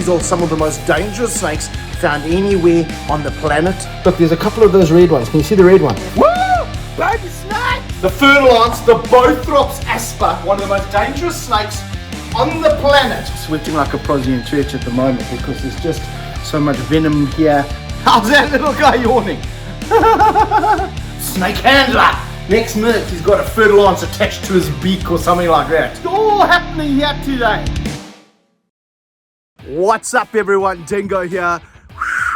These are some of the most dangerous snakes found anywhere on the planet. Look, there's a couple of those red ones. Can you see the red one? Woo! Baby snake! The Fer-de-Lance, the Bothrops asper, one of the most dangerous snakes on the planet. Sweating like a prosy in church at the moment because there's just so much venom here. How's that little guy yawning? Snake handler! Next minute he's got a Fer-de-Lance attached to his beak or something like that. It's all happening here today. What's up everyone, Dingo here.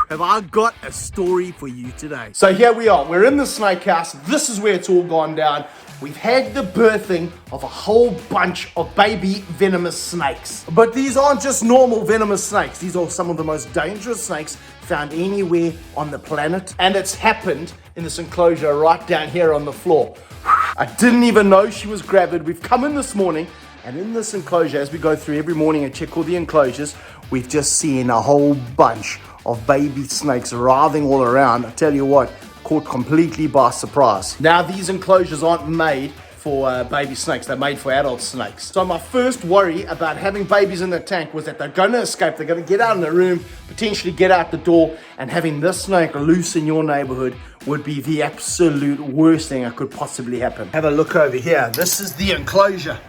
Have I got a story for you today. So here we are, we're in the snake house. This is where it's all gone down. We've had the birthing of a whole bunch of baby venomous snakes. But these aren't just normal venomous snakes. These are some of the most dangerous snakes found anywhere on the planet. And it's happened in this enclosure right down here on the floor. I didn't even know she was gravid. We've come in this morning, and in this enclosure, as we go through every morning and check all the enclosures, we've just seen a whole bunch of baby snakes writhing all around. I tell you what, caught completely by surprise. Now these enclosures aren't made for baby snakes, they're made for adult snakes. So my first worry about having babies in the tank was that they're going to escape, they're going to get out in the room, potentially get out the door, and having this snake loose in your neighborhood would be the absolute worst thing that could possibly happen. Have a look over here. This is the enclosure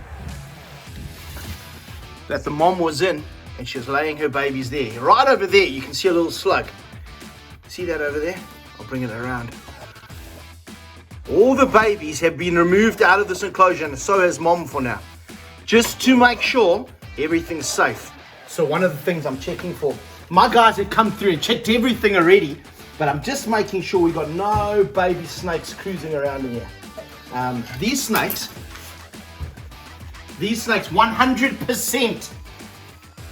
that the mom was in, and she was laying her babies there. Right over there, you can see a little slug. See that over there? I'll bring it around. All the babies have been removed out of this enclosure, and so has mom for now, just to make sure everything's safe. So one of the things I'm checking for, my guys had come through and checked everything already, but I'm just making sure we got no baby snakes cruising around in here. These snakes 100%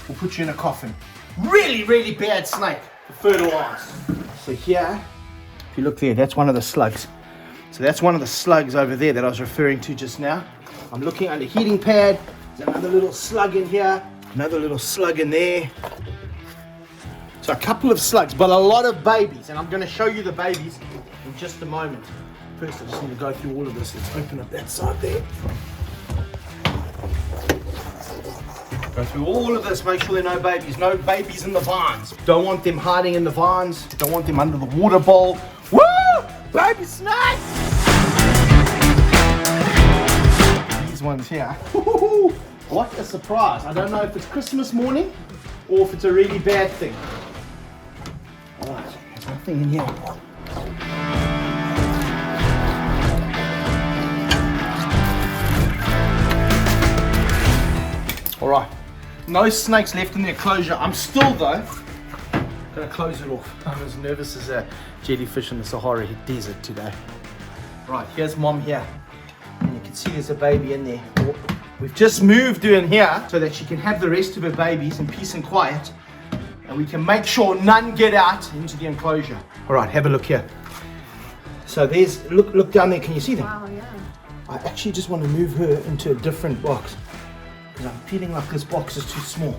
will put you in a coffin. Really, really bad snake, the Fer-de-Lance. So here, if you look there, that's one of the slugs. So that's one of the slugs over there that I was referring to just now. I'm looking under heating pad. There's another little slug in here, another little slug in there. So a couple of slugs, but a lot of babies, and I'm going to show you the babies in just a moment. First, I just need to go through all of this. Let's open up that side there. Go through all of this, make sure there are no babies in the vines. Don't want them hiding in the vines, don't want them under the water bowl. Woo! Baby snake! These ones here. Woo-hoo-hoo. What a surprise. I don't know if it's Christmas morning or if it's a really bad thing. Alright, there's nothing in here. Alright. No snakes left in the enclosure. I'm still though gonna close it off. I'm as nervous as a jellyfish in the Sahara Desert today. Right, here's mom here. And you can see there's a baby in there. We've just moved her in here so that she can have the rest of her babies in peace and quiet. And we can make sure none get out into the enclosure. Alright, have a look here. So there's, look down there, can you see them? Wow, yeah. I actually just want to move her into a different box, because I'm feeling like this box is too small.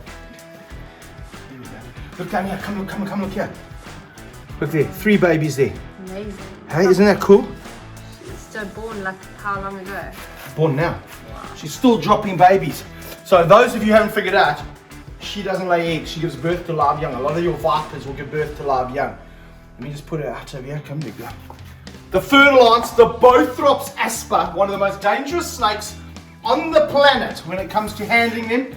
There we go. Look down here, come look here. Look there, 3 babies there. Amazing. Hey, isn't that cool? So born like how long ago? Born now. Wow. She's still dropping babies. So those of you who haven't figured out, she doesn't lay eggs, she gives birth to live young. A lot of your vipers will give birth to live young. Let me just put her out over here, come there, go. The Fer-de-Lance, the Bothrops asper, one of the most dangerous snakes on the planet when it comes to handling them.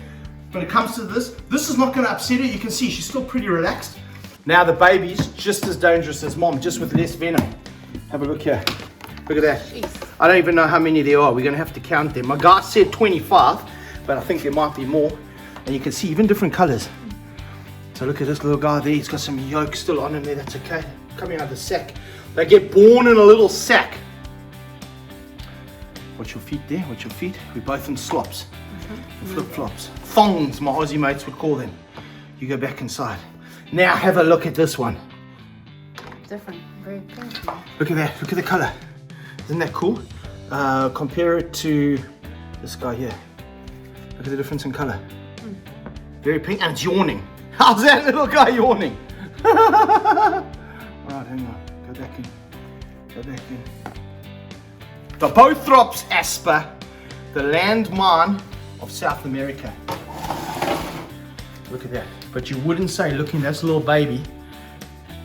When it comes to this is not going to upset her. You can see she's still pretty relaxed. Now the baby's just as dangerous as mom, just with less venom. Have a look here. Look at that. Jeez. I don't even know how many there are. We're going to have to count them. My guy said 25, but I think there might be more. And you can see even different colors. So look at this little guy there. He's got some yolk still on him there. That's okay. Coming out of the sack. They get born in a little sack. Watch your feet there. Watch your feet. We're both in slops. Flip-flops. Thongs, my Aussie mates would call them. You go back inside. Now have a look at this one. Different. Very pink. Look at that. Look at the color. Isn't that cool? Compare it to this guy here. Look at the difference in color. Very pink, and it's yawning. How's that little guy yawning? Alright, hang on. Go back in. Go back in. The Bothrops asper, the landmine of South America. Look at that. But you wouldn't say, looking at this little baby,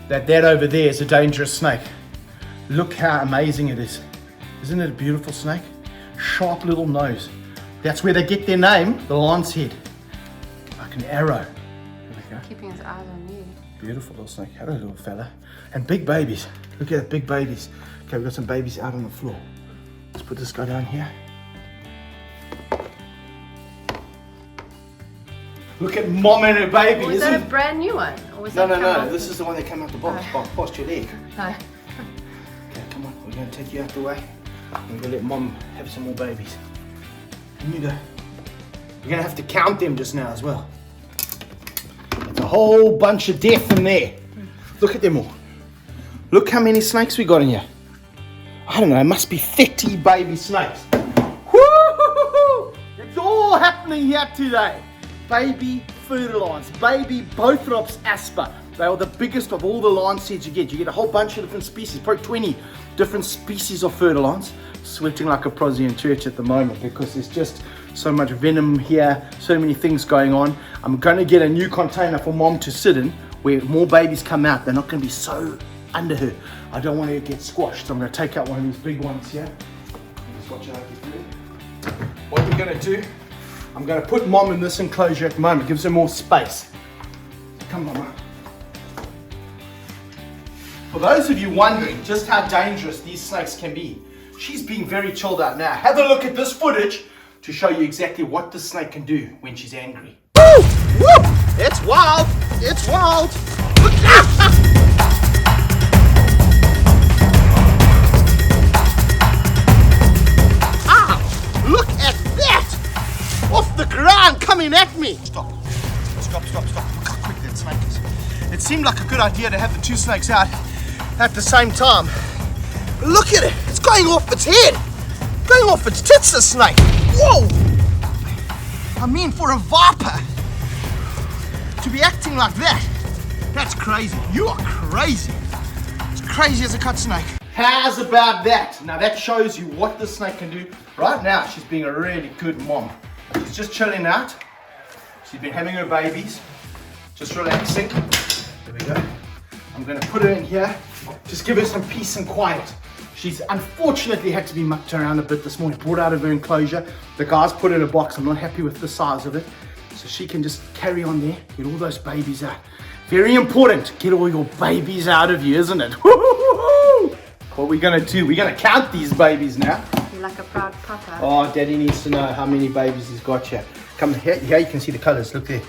that over there is a dangerous snake. Look how amazing it is. Isn't it a beautiful snake? Sharp little nose. That's where they get their name, the lance head. Like an arrow. There we go. Keeping his eyes on you. Beautiful little snake. Hello, little fella. And big babies. Look at the big babies. Okay, we've got some babies out on the floor. Let's put this guy down here. Look at mom and her baby, Was isn't that a it? brand new one? Or was No, that no, come no. out- This is the one that came out the box, past your leg. No. Okay, come on. We're going to take you out the way. We're going to let mom have some more babies. In you go. We're going to have to count them just now as well. There's a whole bunch of death in there. Look at them all. Look how many snakes we got in here. I don't know, it must be 30 baby snakes. Woo-hoo-hoo-hoo! It's all happening here today. Baby Fer-de-Lance, baby Bothrops asper. They are the biggest of all the lanceheads you get. You get a whole bunch of different species, probably 20 different species of Fer-de-Lance. Sweating like a prosy in church at the moment because there's just so much venom here, so many things going on. I'm going to get a new container for mom to sit in where more babies come out. They're not going to be so under her. I don't want her to get squashed, so I'm going to take out one of these big ones here. Just watch out for me. What we're going to do, I'm going to put mom in this enclosure at the moment. Gives her more space. Come, mama. For those of you wondering just how dangerous these snakes can be, she's being very chilled out now. Have a look at this footage to show you exactly what the snake can do when she's angry. Woo! Woo! It's wild! It's wild! Look Look at that! Off the ground, coming at me! Stop. Stop, stop, stop. Look how quick that snake is. It seemed like a good idea to have the two snakes out at the same time. But look at it! It's going off its head! Going off its tits, the snake! Whoa! I mean, for a viper to be acting like that, that's crazy. You are crazy. It's crazy as a cut snake. How's about that? Now that shows you what the snake can do. Right now, she's being a really good mom. She's just chilling out. She's been having her babies, just relaxing. There we go. I'm gonna put her in here. Just give her some peace and quiet. She's unfortunately had to be mucked around a bit this morning, brought out of her enclosure. The guys put her in a box. I'm not happy with the size of it. So she can just carry on there, get all those babies out. Very important, get all your babies out of you, isn't it? What are we gonna do? We're gonna count these babies now. You're like a proud papa. Oh, Daddy needs to know how many babies he's got here. Come here, here you can see the colors, look there.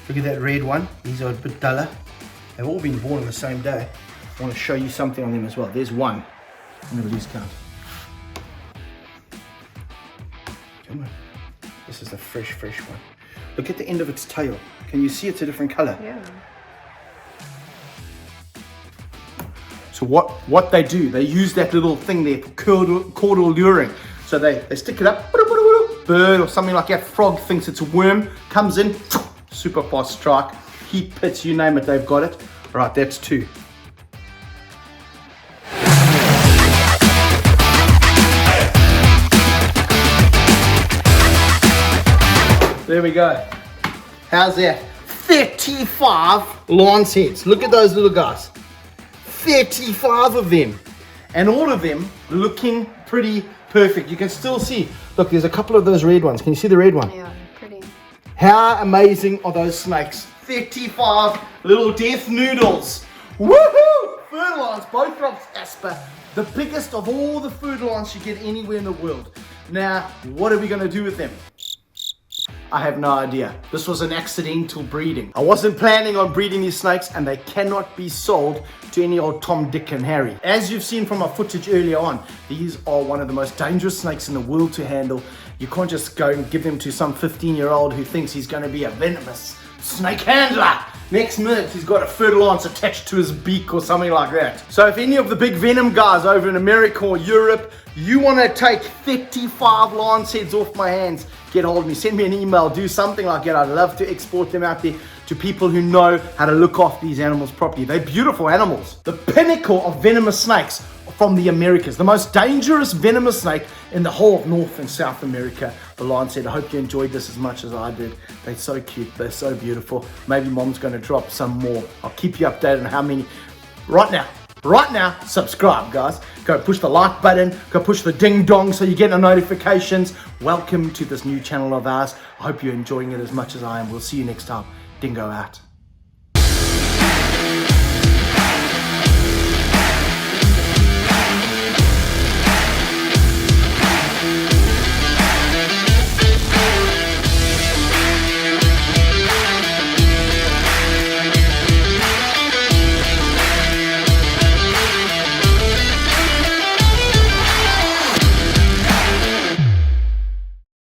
Look at that red one, these are a bit duller. They've all been born on the same day. I wanna show you something on them as well. There's one. I'm gonna lose count. Come on. This is the fresh one. Look at the end of its tail. Can you see it's a different color? Yeah. So what they do, they use that little thing there for caudal luring. So they stick it up, bird or something like that, frog thinks it's a worm, comes in, super fast strike, heat pits, you name it, they've got it. All right, that's two. There we go. How's that? 35 lance heads. Look at those little guys. 35 of them. And all of them looking pretty perfect. You can still see. Look, there's a couple of those red ones. Can you see the red one? Yeah, pretty. How amazing are those snakes? 35 little death noodles. Woohoo! Fer-de-Lance, Bothrops asper. The biggest of all the Fer-de-Lance you get anywhere in the world. Now, what are we going to do with them? I have no idea. This was an accidental breeding. I wasn't planning on breeding these snakes and they cannot be sold to any old Tom, Dick and Harry. As you've seen from our footage earlier on, these are one of the most dangerous snakes in the world to handle. You can't just go and give them to some 15-year-old who thinks he's going to be a venomous snake handler. Next minute, he's got a Fer-de-Lance attached to his beak or something like that. So if any of the big venom guys over in America or Europe, you want to take 35 lance heads off my hands, get hold of me, send me an email, do something like that. I'd love to export them out there to people who know how to look after these animals properly. They're beautiful animals. The pinnacle of venomous snakes are from the Americas, the most dangerous venomous snake in the whole of North and South America. The lion said, I hope you enjoyed this as much as I did. They're so cute, they're so beautiful. Maybe mom's going to drop some more. I'll keep you updated on how many. Right now, subscribe, guys. Go push the like button, go push the ding dong so you get the notifications. Welcome to this new channel of ours. I hope you're enjoying it as much as I am. We'll see you next time. Dingo out.